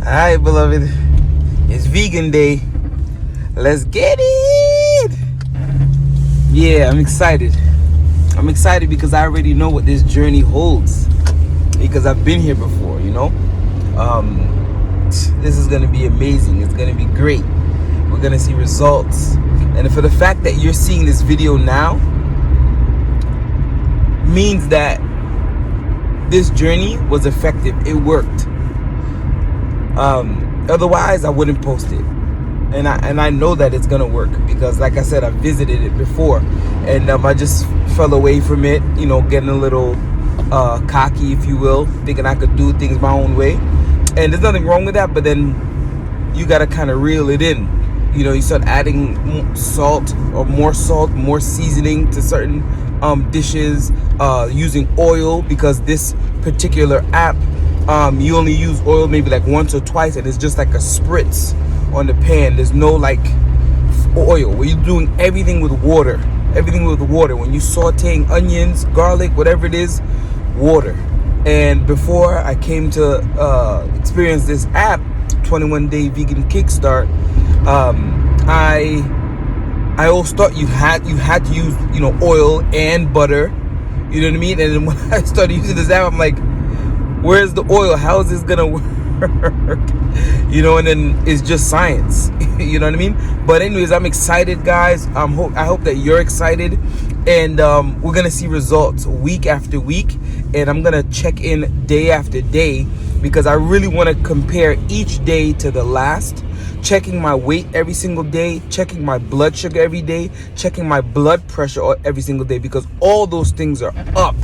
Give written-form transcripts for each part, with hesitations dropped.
Alright, beloved. It's vegan day. Let's get it! Yeah, I'm excited. I'm excited because I already know what this journey holds. Because I've been here before, you know? This is going to be amazing. It's going to be great. We're going to see results. And for the fact that you're seeing this video now means that this journey was effective. It worked. Otherwise, I wouldn't post it. And I know that it's gonna work because, like I said, I visited it before, and I just fell away from it. You know, getting a little cocky, if you will, thinking I could do things my own way. And there's nothing wrong with that, but then you gotta kind of reel it in. You know, you start adding salt, more seasoning to certain dishes, using oil, because this particular app, you only use oil maybe like once or twice, and it's just like a spritz on the pan. There's no like oil. Where you're doing everything with water. When you sauteing onions, garlic, whatever it is, water. And before I came to experience this app, 21-day vegan kickstart, I always thought you had to use, you know, oil and butter. You know what I mean? And then when I started using this app, I'm like, where's the oil? How is this gonna work? You know, and then it's just science. You know what I mean? But anyways, I'm excited, guys. I hope that you're excited, and we're gonna see results week after week, and I'm gonna check in day after day because I really want to compare each day to the last, checking my weight every single day, checking my blood sugar every day, checking my blood pressure every single day, because all those things are up.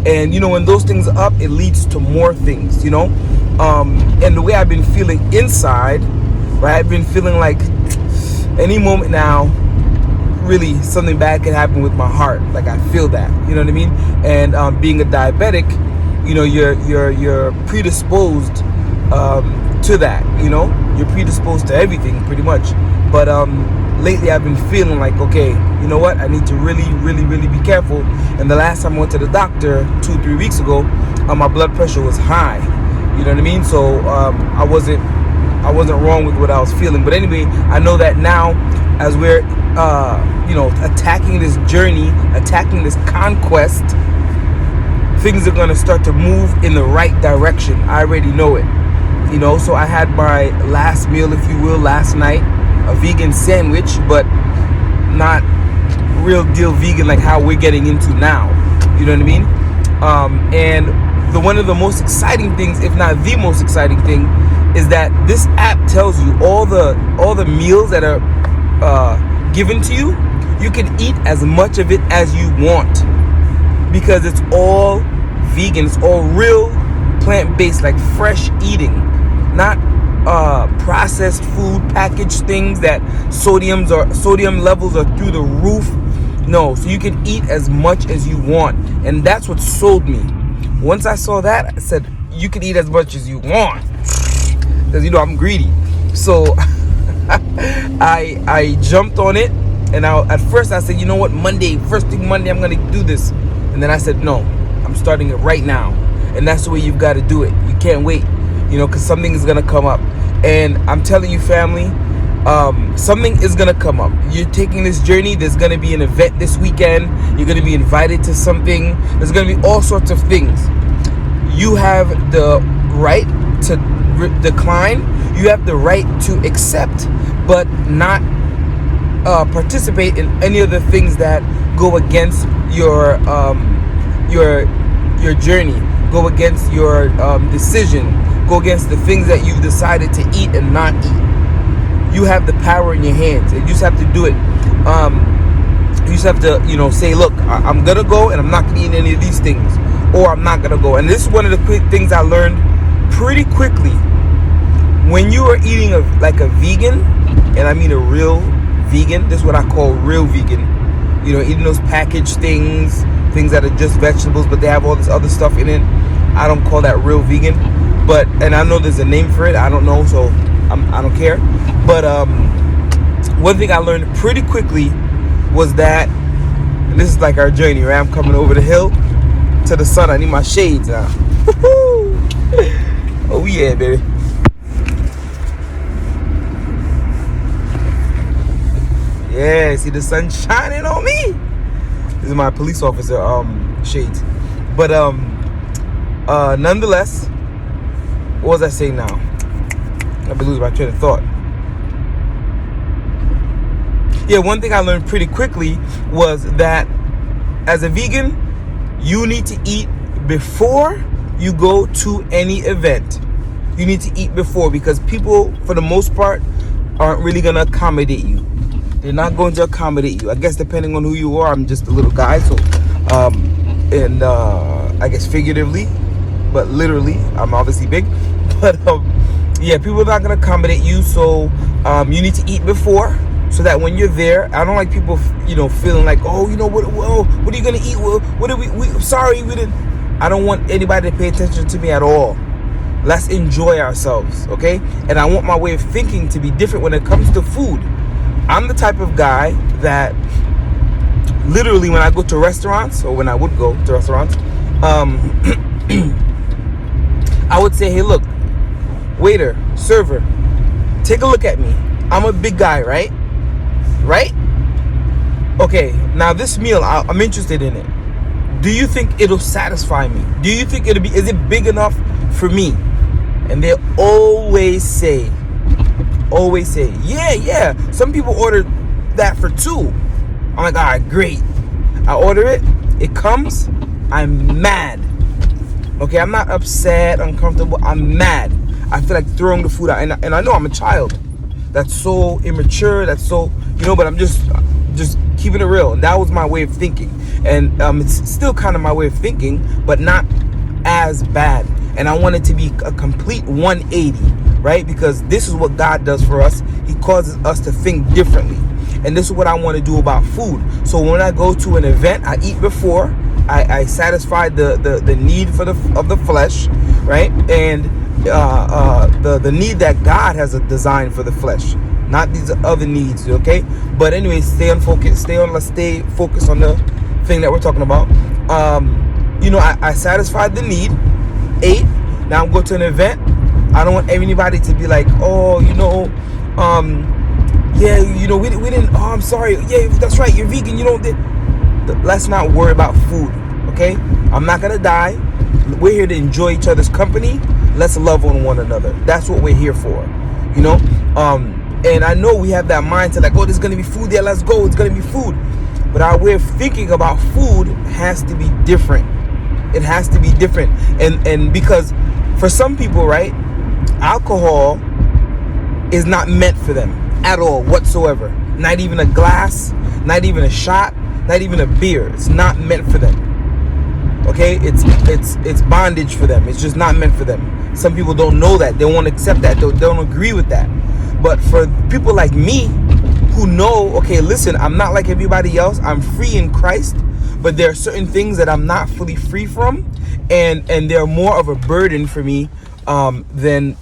And you know, when those things are up, it leads to more things, you know. And the way I've been feeling inside, right, I've been feeling like any moment now, really something bad could happen with my heart. Like, I feel that, you know what I mean? And being a diabetic, you know, you're predisposed to that, you know. You're predisposed to everything pretty much. But lately I've been feeling like, okay, you know what, I need to really be careful. And the last time I went to the doctor 2-3 weeks ago, my blood pressure was high, you know what I mean? So I wasn't wrong with what I was feeling. But anyway, I know that now, as we're you know, attacking this journey, attacking this conquest, things are going to start to move in the right direction. I already know it, you know. So I had my last meal, if you will, last night, a vegan sandwich, but not real deal vegan like how we're getting into now, you know what I mean? And one of the most exciting things, if not the most exciting thing, is that this app tells you all the meals that are given to you. You can eat as much of it as you want because it's all vegan. It's all real plant-based, like fresh eating, not processed food, packaged things that sodium levels are through the roof. No, so you can eat as much as you want, and that's what sold me. Once I saw that, I said, you can eat as much as you want, because, you know, I'm greedy. So I jumped on it, and at first I said, you know what, first thing Monday, I'm gonna do this. And then I said, no, I'm starting it right now. And that's the way you've got to do it. You can't wait, you know, because something is gonna come up. And I'm telling you, family, something is gonna come up. You're taking this journey. There's gonna be an event this weekend. You're gonna be invited to something. There's gonna be all sorts of things. You have the right to decline. You have the right to accept, but not participate in any of the things that go against your journey, go against your decision, go against the things that you've decided to eat and not eat. You have the power in your hands, and you just have to do it. You just have to, you know, say, look, I'm gonna go, and I'm not gonna eat any of these things, or I'm not gonna go. And this is one of the quick things I learned pretty quickly. When you are eating like a vegan, and I mean a real vegan, this is what I call real vegan. You know, eating those packaged things that are just vegetables, but they have all this other stuff in it. I don't call that real vegan, and I know there's a name for it. I don't know, so I don't care. But one thing I learned pretty quickly was that, and this is like our journey, right? I'm coming over the hill to the sun. I need my shades now. Oh Yeah, baby. Yeah, see the sun shining on me. This is my police officer shades. But nonetheless, what was I saying now? I've been losing my train of thought. Yeah, one thing I learned pretty quickly was that as a vegan, you need to eat before you go to any event. You need to eat before, because people, for the most part, aren't really going to accommodate you. They're not going to accommodate you. I guess depending on who you are, I'm just a little guy, so I guess figuratively, but literally, I'm obviously big. But yeah, people are not going to accommodate you, so you need to eat before, so that when you're there, I don't like people, feeling like, oh, what are you going to eat? What did we sorry, we didn't. I don't want anybody to pay attention to me at all. Let's enjoy ourselves, okay? And I want my way of thinking to be different when it comes to food. I'm the type of guy that literally when I go to restaurants, or when I would go to restaurants, I would say, hey, look, waiter, server, take a look at me. I'm a big guy, right? Right? Okay, now this meal, I'm interested in it. Do you think it'll satisfy me? Do you think is it big enough for me? And they always say, yeah. Some people order that for 2. I'm like, all right, great. I order it. It comes. I'm mad. Okay, I'm not upset, uncomfortable. I'm mad. I feel like throwing the food out. And I know I'm a child. That's so immature. That's so, but I'm just keeping it real. And that was my way of thinking. And it's still kind of my way of thinking, but not as bad. And I want it to be a complete 180, right? Because this is what God does for us. He causes us to think differently. And this is what I want to do about food. So when I go to an event, I eat before. I satisfy the need of the flesh, right? And the need that God has a design for the flesh, not these other needs, okay? But anyway, stay focused on the thing that we're talking about. I satisfied the need, ate. Now I'm going to an event. I don't want anybody to be like, oh, we didn't. Oh, I'm sorry. Yeah, that's right. You're vegan. Let's not worry about food, okay? I'm not gonna die. We're here to enjoy each other's company. Let's love on one another. That's what we're here for, And I know we have that mindset like, oh, there's gonna be food there. Let's go. It's gonna be food. But our way of thinking about food has to be different. It has to be different, and because for some people, right, alcohol is not meant for them at all whatsoever. Not even a glass, not even a shot, not even a beer. It's not meant for them. Okay, it's bondage for them. It's just not meant for them. Some people don't know that. They won't accept that. They don't agree with that. But for people like me who know, okay, listen, I'm not like everybody else. I'm free in Christ. But there are certain things that I'm not fully free from, and they're more of a burden for me than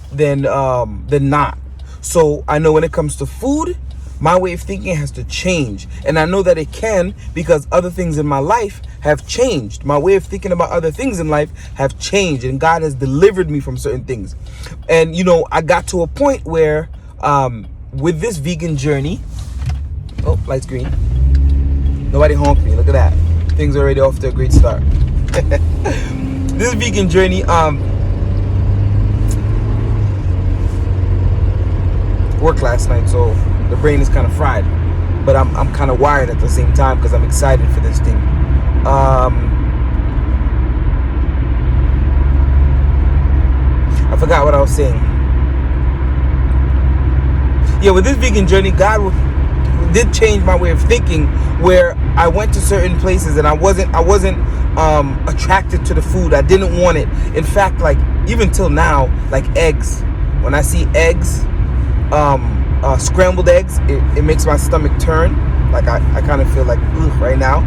not. So I know when it comes to food, my way of thinking has to change, and I know that it can because other things in my life have changed. My way of thinking about other things in life have changed, and God has delivered me from certain things. And I got to a point where with this vegan journey, oh, light's green. Nobody honked me. Look at that. Things are already off to a great start. This vegan journey, worked last night, so the brain is kind of fried. But I'm kind of wired at the same time because I'm excited for this thing. I forgot what I was saying. Yeah, with this vegan journey, God did change my way of thinking, where I went to certain places and I wasn't attracted to the food. I didn't want it. In fact, like even till now, like eggs, when I see eggs, scrambled eggs, it makes my stomach turn. Like I kind of feel like right now.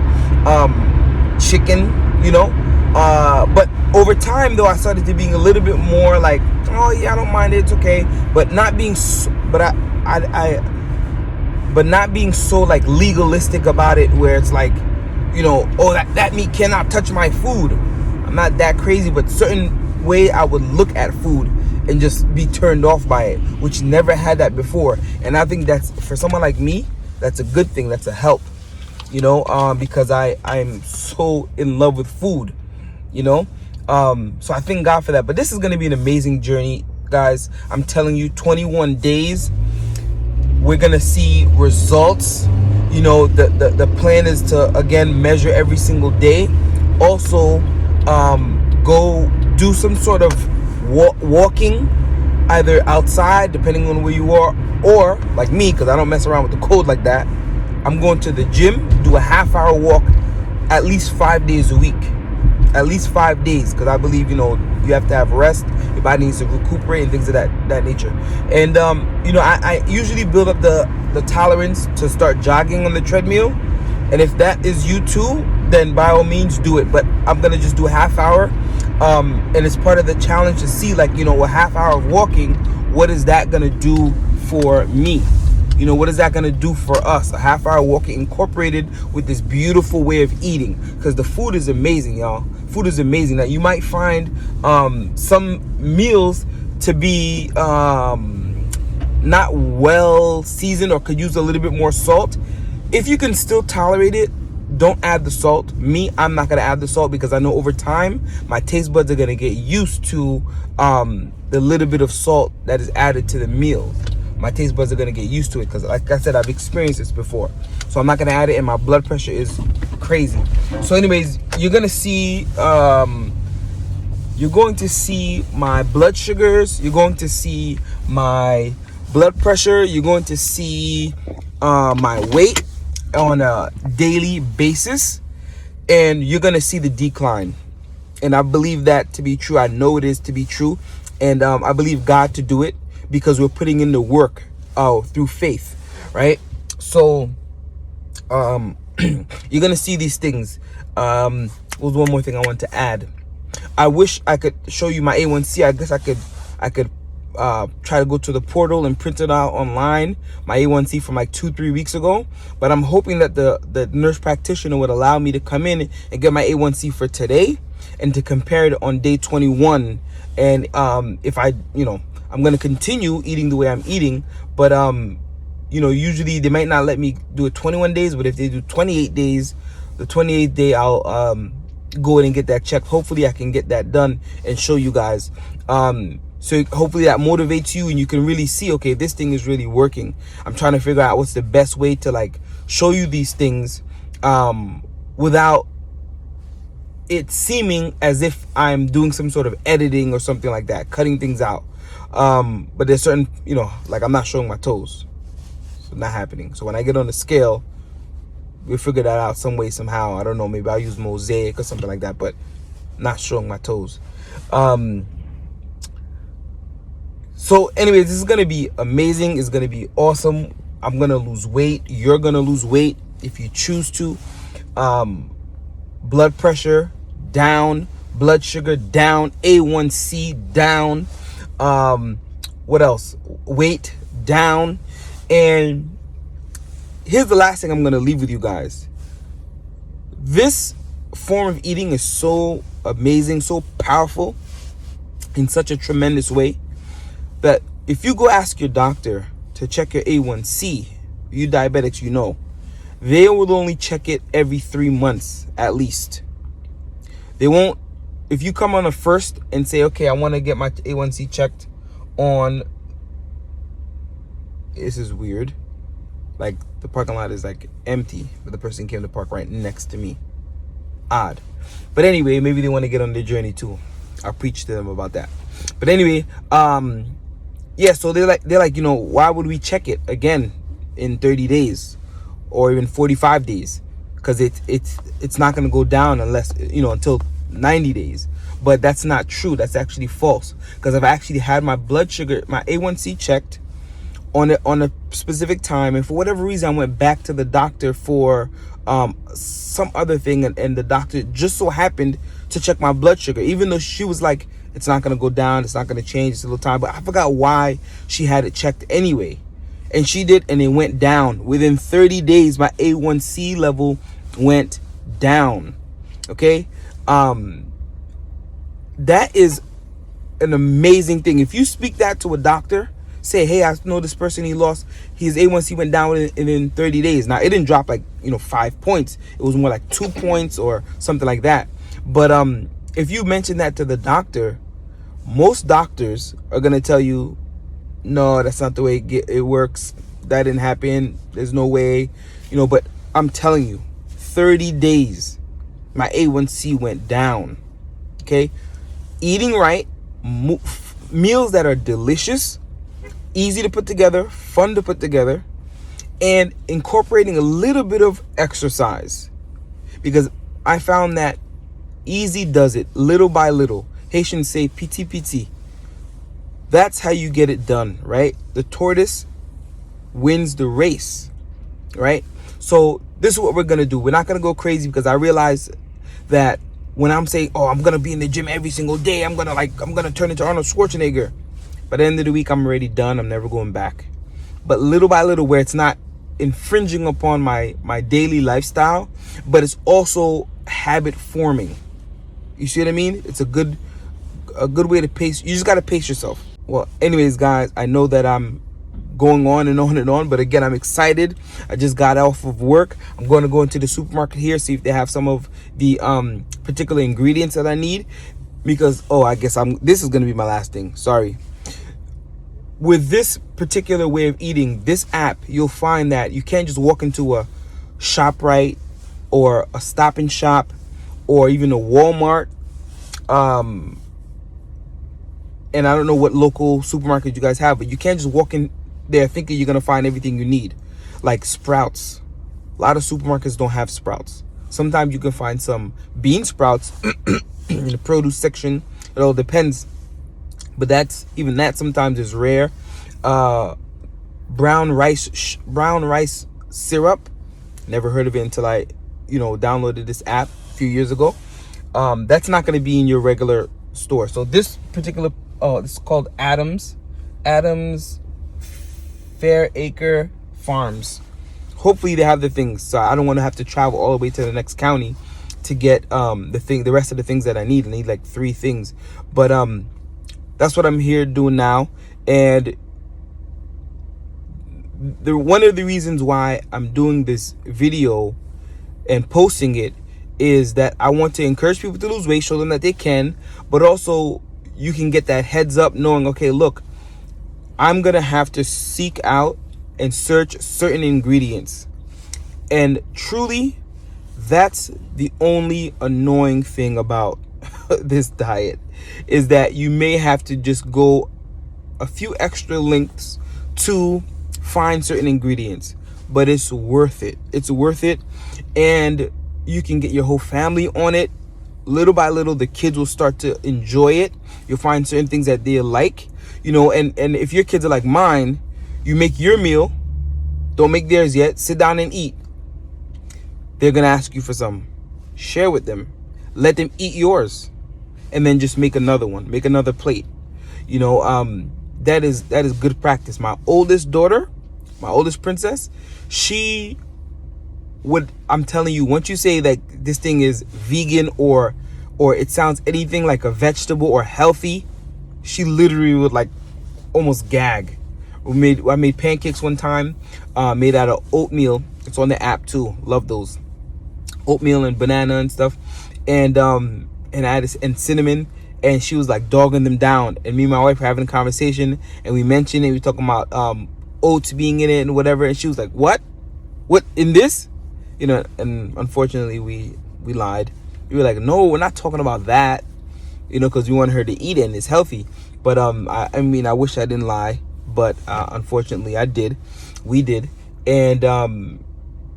Chicken, but over time though, I started to being a little bit more like, oh yeah, I don't mind it, it's okay, but not being not being so like legalistic about it, where it's like, oh, that meat cannot touch my food. I'm not that crazy, but certain way I would look at food and just be turned off by it, which never had that before. And I think that's, for someone like me, that's a good thing. That's a help, because I'm so in love with food, so I thank God for that. But this is going to be an amazing journey, guys. I'm telling you, 21 days, we're going to see results. The plan is to, again, measure every single day. Also, go do some sort of walking, either outside, depending on where you are, or like me, because I don't mess around with the cold like that, I'm going to the gym, do a half-hour walk at least 5 days a week. At least 5 days, because I believe, you have to have rest. Your body needs to recuperate and things of that nature. And, I usually build up the tolerance to start jogging on the treadmill. And if that is you too, then by all means do it. But I'm going to just do a half hour. And it's part of the challenge to see, a half hour of walking, what is that going to do for me? What is that going to do for us? A half hour walking incorporated with this beautiful way of eating, because the food is amazing, y'all. Food is amazing. Now, you might find some meals to be not well seasoned or could use a little bit more salt. If you can still tolerate it, don't add the salt. Me, I'm not going to add the salt, because I know over time my taste buds are going to get used to the little bit of salt that is added to the meal. My taste buds are going to get used to it, because like I said, I've experienced this before. So I'm not going to add it, and my blood pressure is crazy. So anyways, you're going to see my blood sugars, you're going to see my blood pressure, you're going to see my weight on a daily basis, and you're going to see the decline. And I believe that to be true. I know it is to be true. And I believe God to do it, because we're putting in the work through faith, right? So you're going to see these things. What was one more thing I want to add? I wish I could show you my A1C. I guess I could try to go to the portal and print it out online, my A1C from like 2-3 weeks ago. But I'm hoping that the nurse practitioner would allow me to come in and get my A1C for today and to compare it on day 21. And if I'm going to continue eating the way I'm eating, but usually they might not let me do it 21 days, but if they do 28 days, the 28th day I'll go in and get that checked. Hopefully I can get that done and show you guys. So hopefully that motivates you, and you can really see, okay, this thing is really working. I'm trying to figure out what's the best way to show you these things without it seeming as if I'm doing some sort of editing or something like that, cutting things out. But there's certain, I'm not showing my toes. So not happening. So when I get on the scale, we'll figure that out some way, somehow. I don't know, maybe I'll use Mosaic or something like that, but not showing my toes. So anyways, this is going to be amazing. It's going to be awesome. I'm going to lose weight. You're going to lose weight if you choose to. Blood pressure down, blood sugar down, A1C down. What else? Weight down. And here's the last thing I'm going to leave with you guys. This form of eating is so amazing, so powerful in such a tremendous way that if you go ask your doctor to check your A1C, you diabetics, they will only check it every 3 months at least. They won't, if you come on a first and say, okay, I want to get my A1C checked on, this is weird, like the parking lot is empty, but the person came to park right next to me. Odd. But anyway, maybe they want to get on their journey too. I'll preach to them about that. But anyway, yeah, so they're like, why would we check it again in 30 days or even 45 days? Because it's not going to go down unless, until 90 days. But that's not true. That's actually false. Because I've actually had my blood sugar, my A1C checked on a specific time. And for whatever reason, I went back to the doctor for some other thing. And the doctor just so happened to check my blood sugar, even though she was like, it's not going to go down, it's not going to change, it's a little time. But I forgot why she had it checked anyway. And she did, and it went down. Within 30 days, my A1C level went down. Okay? That is an amazing thing. If you speak that to a doctor, say, hey, I know this person, his A1C went down in 30 days. Now, it didn't drop like, 5 points. It was more like 2 points or something like that. But if you mention that to the doctor, most doctors are going to tell you, no, that's not the way it works. That didn't happen. There's no way, but I'm telling you, 30 days, my A1C went down. Okay. Eating right, meals that are delicious, easy to put together, fun to put together, and incorporating a little bit of exercise, because I found that easy does it, little by little. Haitians say piti piti. That's how you get it done, right? The tortoise wins the race, right? So this is what we're gonna do. We're not gonna go crazy, because I realize that when I'm saying, oh, I'm gonna be in the gym every single day, I'm gonna turn into Arnold Schwarzenegger. By the end of the week, I'm already done. I'm never going back. But little by little, where it's not infringing upon my daily lifestyle, but it's also habit forming. You see what I mean? It's a good way to pace. You just got to pace yourself. Well, anyways, guys, I know that I'm going on and on and on, but again, I'm excited. I just got off of work. I'm going to go into the supermarket here, see if they have some of the particular ingredients that I need, because this is going to be my last thing. Sorry. With this particular way of eating, this app, you'll find that you can't just walk into a ShopRite or a Stop and Shop or even a Walmart. And I don't know what local supermarket you guys have, but you can't just walk in there thinking you're going to find everything you need. Like Sprouts. A lot of supermarkets don't have Sprouts. Sometimes you can find some bean sprouts in the produce section. It all depends. But that sometimes is rare. Brown rice syrup. Never heard of it until I, downloaded this app a few years ago. That's not going to be in your regular store. So this particular, this is called Adams Fairacre Farms. Hopefully they have the things. So I don't want to have to travel all the way to the next county to get the rest of the things that I need. I need like 3 things. But that's what I'm here doing now. And one of the reasons why I'm doing this video and posting it is that I want to encourage people to lose weight, show them that they can, but also you can get that heads up knowing, okay, look, I'm going to have to seek out and search certain ingredients. And truly, that's the only annoying thing about this diet, is that you may have to just go a few extra lengths to find certain ingredients, but it's worth it. It's worth it. And you can get your whole family on it. Little by little, the kids will start to enjoy it. You'll find certain things that they like, and if your kids are like mine, you make your meal, don't make theirs yet, sit down and eat. They're gonna ask you for some. Share with them. Let them eat yours, and then just make another one, make another plate. That is good practice. My oldest daughter, my oldest princess, I'm telling you, once you say that this thing is vegan or it sounds anything like a vegetable or healthy, she literally would like almost gag. I made pancakes one time, made out of oatmeal. It's on the app too. Love those. Oatmeal and banana and stuff, and cinnamon. And she was like dogging them down. And me and my wife were having a conversation, and we mentioned it. We were talking about oats being in it and whatever. And she was like, "What? What in this?" And unfortunately, we lied. We were like, "No, we're not talking about that." Because we want her to eat it and it's healthy. But I wish I didn't lie, but unfortunately, I did. We did. And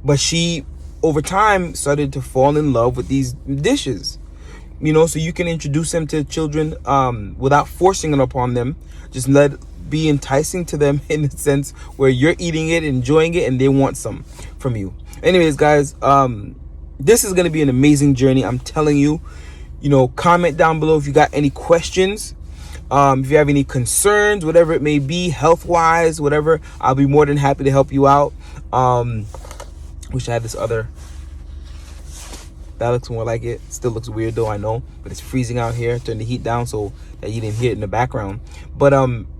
but she, over time, started to fall in love with these dishes. So you can introduce them to children without forcing it upon them. Just be enticing to them in the sense where you're eating it, enjoying it, and they want some from you. Anyways, guys, this is going to be an amazing journey. I'm telling you. Comment down below if you got any questions. If you have any concerns, whatever it may be, health-wise, whatever, I'll be more than happy to help you out. Wish I had this other That looks more like it. Still looks weird though, I know, but it's freezing out here. Turn the heat down so that you didn't hear it in the background. But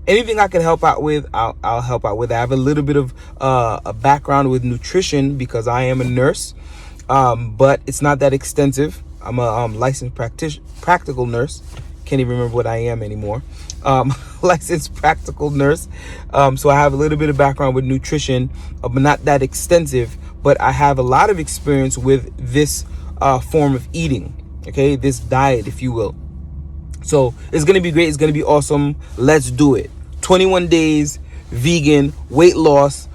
anything I can help out with, I'll help out with. I have a little bit of a background with nutrition because I am a nurse, but it's not that extensive. I'm a licensed practical nurse. Can't even remember what I am anymore. Licensed practical nurse. So I have a little bit of background with nutrition, but not that extensive. But I have a lot of experience with this form of eating. Okay, this diet, if you will. So it's gonna be great. It's gonna be awesome. Let's do it. 21 days, vegan, weight loss.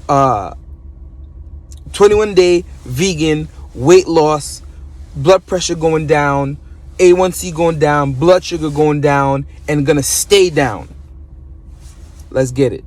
21-day vegan, weight loss, blood pressure going down, A1C going down, blood sugar going down, and gonna stay down. Let's get it.